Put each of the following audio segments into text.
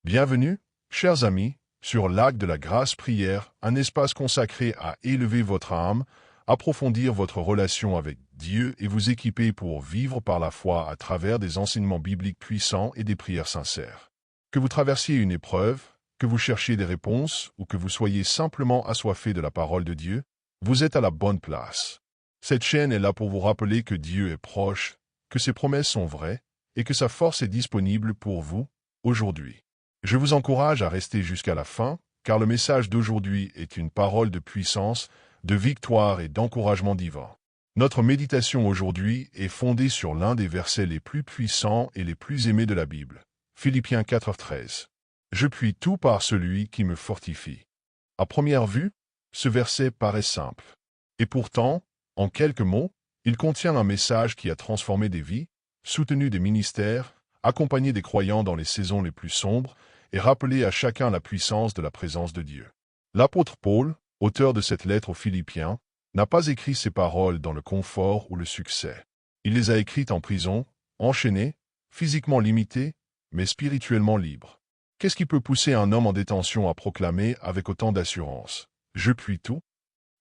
Bienvenue, chers amis, sur l'Arc de la Grâce Prière, un espace consacré à élever votre âme, approfondir votre relation avec Dieu et vous équiper pour vivre par la foi à travers des enseignements bibliques puissants et des prières sincères. Que vous traversiez une épreuve, que vous cherchiez des réponses ou que vous soyez simplement assoiffé de la parole de Dieu, vous êtes à la bonne place. Cette chaîne est là pour vous rappeler que Dieu est proche, que ses promesses sont vraies et que sa force est disponible pour vous aujourd'hui. Je vous encourage à rester jusqu'à la fin, car le message d'aujourd'hui est une parole de puissance, de victoire et d'encouragement divin. Notre méditation aujourd'hui est fondée sur l'un des versets les plus puissants et les plus aimés de la Bible, Philippiens 4,13. Je puis tout par celui qui me fortifie. À première vue, ce verset paraît simple. Et pourtant, en quelques mots, il contient un message qui a transformé des vies, soutenu des ministères, accompagné des croyants dans les saisons les plus sombres et rappelé à chacun la puissance de la présence de Dieu. L'apôtre Paul, auteur de cette lettre aux Philippiens, n'a pas écrit ces paroles dans le confort ou le succès. Il les a écrites en prison, enchaîné, physiquement limité, mais spirituellement libre. Qu'est-ce qui peut pousser un homme en détention à proclamer avec autant d'assurance « Je puis tout » ?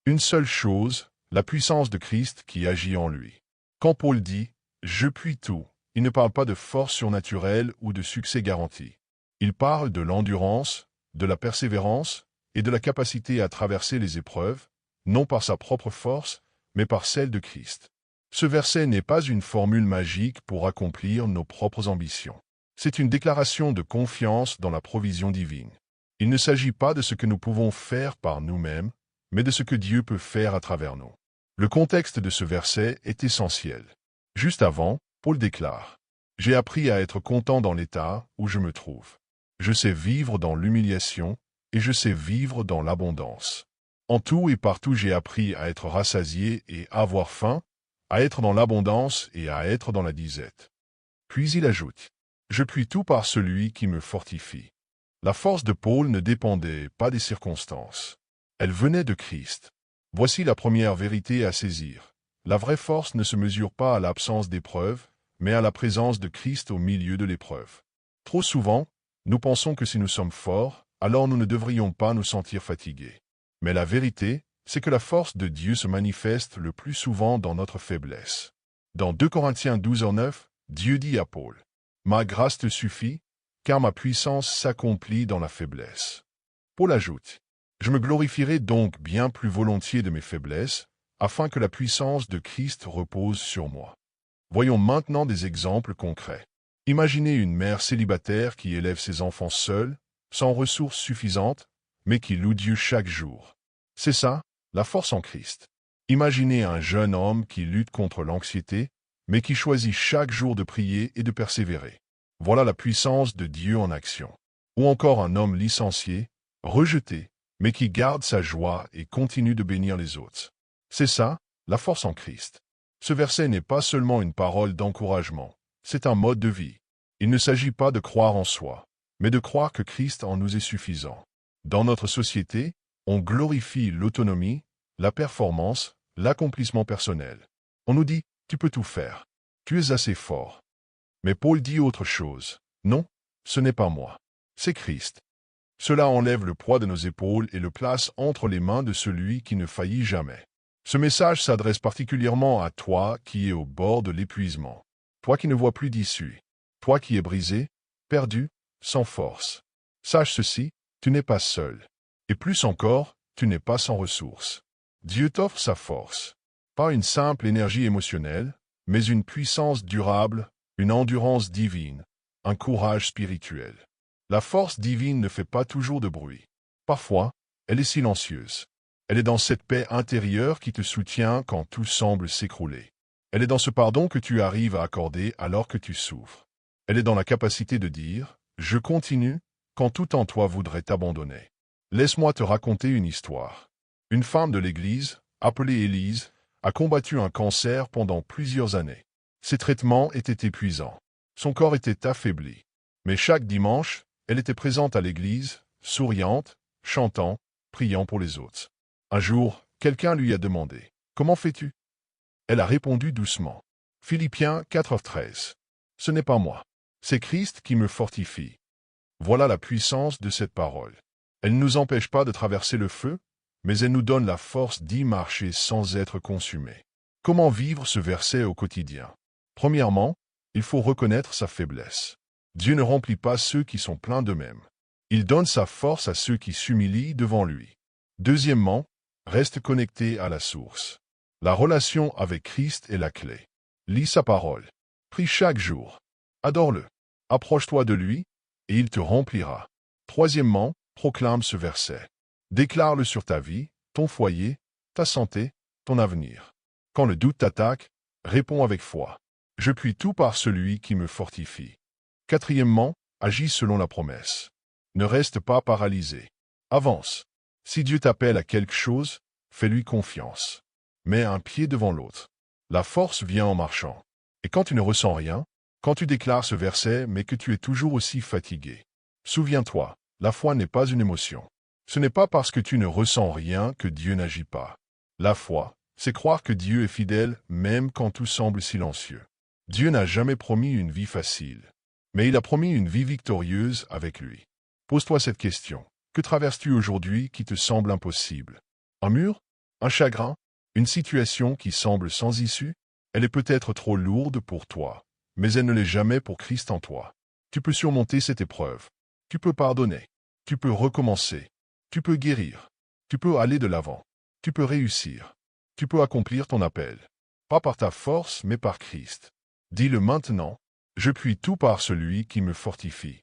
Une seule chose, la puissance de Christ qui agit en lui. Quand Paul dit « Je puis tout », il ne parle pas de force surnaturelle ou de succès garanti. Il parle de l'endurance, de la persévérance et de la capacité à traverser les épreuves, non par sa propre force, mais par celle de Christ. Ce verset n'est pas une formule magique pour accomplir nos propres ambitions. C'est une déclaration de confiance dans la provision divine. Il ne s'agit pas de ce que nous pouvons faire par nous-mêmes, mais de ce que Dieu peut faire à travers nous. Le contexte de ce verset est essentiel. Juste avant, Paul déclare « J'ai appris à être content dans l'état où je me trouve. Je sais vivre dans l'humiliation et je sais vivre dans l'abondance. En tout et partout j'ai appris à être rassasié et à avoir faim, à être dans l'abondance et à être dans la disette. » Puis il ajoute « Je puis tout par celui qui me fortifie. » La force de Paul ne dépendait pas des circonstances. Elle venait de Christ. Voici la première vérité à saisir. La vraie force ne se mesure pas à l'absence d'épreuve, mais à la présence de Christ au milieu de l'épreuve. Trop souvent, nous pensons que si nous sommes forts, alors nous ne devrions pas nous sentir fatigués. Mais la vérité, c'est que la force de Dieu se manifeste le plus souvent dans notre faiblesse. Dans 2 Corinthiens 12:9, Dieu dit à Paul « Ma grâce te suffit, car ma puissance s'accomplit dans la faiblesse. » Paul ajoute « Je me glorifierai donc bien plus volontiers de mes faiblesses, afin que la puissance de Christ repose sur moi. » Voyons maintenant des exemples concrets. Imaginez une mère célibataire qui élève ses enfants seule, sans ressources suffisantes, mais qui loue Dieu chaque jour. C'est ça, la force en Christ. Imaginez un jeune homme qui lutte contre l'anxiété, mais qui choisit chaque jour de prier et de persévérer. Voilà la puissance de Dieu en action. Ou encore un homme licencié, rejeté, mais qui garde sa joie et continue de bénir les autres. C'est ça, la force en Christ. Ce verset n'est pas seulement une parole d'encouragement, c'est un mode de vie. Il ne s'agit pas de croire en soi, mais de croire que Christ en nous est suffisant. Dans notre société, on glorifie l'autonomie, la performance, l'accomplissement personnel. On nous dit « tu peux tout faire, tu es assez fort ». Mais Paul dit autre chose. Non, ce n'est pas moi, c'est Christ. Cela enlève le poids de nos épaules et le place entre les mains de celui qui ne faillit jamais. Ce message s'adresse particulièrement à toi qui es au bord de l'épuisement. Toi qui ne vois plus d'issue. Toi qui es brisé, perdu, sans force. Sache ceci, tu n'es pas seul. Et plus encore, tu n'es pas sans ressources. Dieu t'offre sa force. Pas une simple énergie émotionnelle, mais une puissance durable, une endurance divine, un courage spirituel. La force divine ne fait pas toujours de bruit. Parfois, elle est silencieuse. Elle est dans cette paix intérieure qui te soutient quand tout semble s'écrouler. Elle est dans ce pardon que tu arrives à accorder alors que tu souffres. Elle est dans la capacité de dire « Je continue » quand tout en toi voudrait t'abandonner. Laisse-moi te raconter une histoire. Une femme de l'Église, appelée Élise, a combattu un cancer pendant plusieurs années. Ses traitements étaient épuisants. Son corps était affaibli. Mais chaque dimanche, elle était présente à l'église, souriante, chantant, priant pour les autres. Un jour, quelqu'un lui a demandé « Comment fais-tu » Elle a répondu doucement. Philippiens 4:13. Ce n'est pas moi. C'est Christ qui me fortifie. Voilà la puissance de cette parole. Elle ne nous empêche pas de traverser le feu, mais elle nous donne la force d'y marcher sans être consumés. Comment vivre ce verset au quotidien? Premièrement, il faut reconnaître sa faiblesse. Dieu ne remplit pas ceux qui sont pleins d'eux-mêmes. Il donne sa force à ceux qui s'humilient devant lui. Deuxièmement, reste connecté à la source. La relation avec Christ est la clé. Lis sa parole. Prie chaque jour. Adore-le. Approche-toi de lui, et il te remplira. Troisièmement, proclame ce verset. Déclare-le sur ta vie, ton foyer, ta santé, ton avenir. Quand le doute t'attaque, réponds avec foi. Je puis tout par celui qui me fortifie. Quatrièmement, agis selon la promesse. Ne reste pas paralysé. Avance. Si Dieu t'appelle à quelque chose, fais-lui confiance. Mets un pied devant l'autre. La force vient en marchant. Et quand tu ne ressens rien, quand tu déclares ce verset mais que tu es toujours aussi fatigué, souviens-toi, la foi n'est pas une émotion. Ce n'est pas parce que tu ne ressens rien que Dieu n'agit pas. La foi, c'est croire que Dieu est fidèle même quand tout semble silencieux. Dieu n'a jamais promis une vie facile, mais il a promis une vie victorieuse avec lui. Pose-toi cette question. Que traverses-tu aujourd'hui qui te semble impossible? Un mur? Un chagrin? Une situation qui semble sans issue? Elle est peut-être trop lourde pour toi, mais elle ne l'est jamais pour Christ en toi. Tu peux surmonter cette épreuve. Tu peux pardonner. Tu peux recommencer. Tu peux guérir. Tu peux aller de l'avant. Tu peux réussir. Tu peux accomplir ton appel. Pas par ta force, mais par Christ. Dis-le maintenant. Je puis tout par celui qui me fortifie.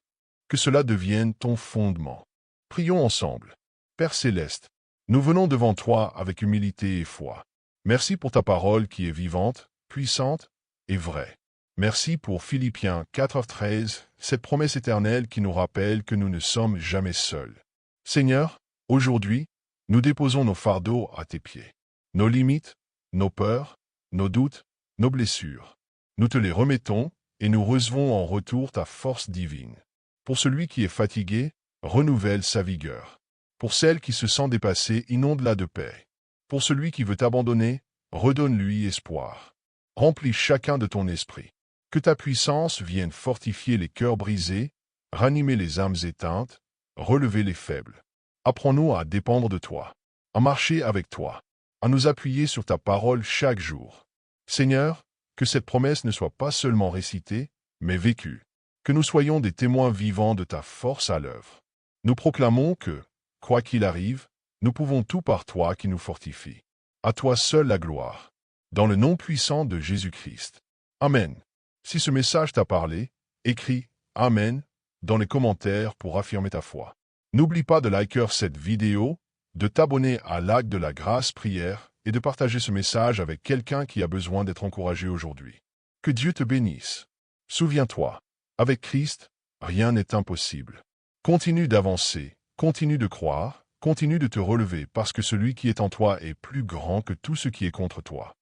Que cela devienne ton fondement. Prions ensemble. Père céleste, nous venons devant toi avec humilité et foi. Merci pour ta parole qui est vivante, puissante et vraie. Merci pour Philippiens 4:13, cette promesse éternelle qui nous rappelle que nous ne sommes jamais seuls. Seigneur, aujourd'hui, nous déposons nos fardeaux à tes pieds. Nos limites, nos peurs, nos doutes, nos blessures. Nous te les remettons et nous recevons en retour ta force divine. Pour celui qui est fatigué, renouvelle sa vigueur. Pour celle qui se sent dépassée, inonde-la de paix. Pour celui qui veut t'abandonner, redonne-lui espoir. Remplis chacun de ton esprit. Que ta puissance vienne fortifier les cœurs brisés, ranimer les âmes éteintes, relever les faibles. Apprends-nous à dépendre de toi, à marcher avec toi, à nous appuyer sur ta parole chaque jour. Seigneur, que cette promesse ne soit pas seulement récitée, mais vécue. Que nous soyons des témoins vivants de ta force à l'œuvre. Nous proclamons que, quoi qu'il arrive, nous pouvons tout par toi qui nous fortifie. À toi seul la gloire. Dans le nom puissant de Jésus-Christ. Amen. Si ce message t'a parlé, écris « Amen » dans les commentaires pour affirmer ta foi. N'oublie pas de liker cette vidéo, de t'abonner à l'Arc de la Grâce Prière et de partager ce message avec quelqu'un qui a besoin d'être encouragé aujourd'hui. Que Dieu te bénisse. Souviens-toi, avec Christ, rien n'est impossible. Continue d'avancer, continue de croire, continue de te relever parce que celui qui est en toi est plus grand que tout ce qui est contre toi.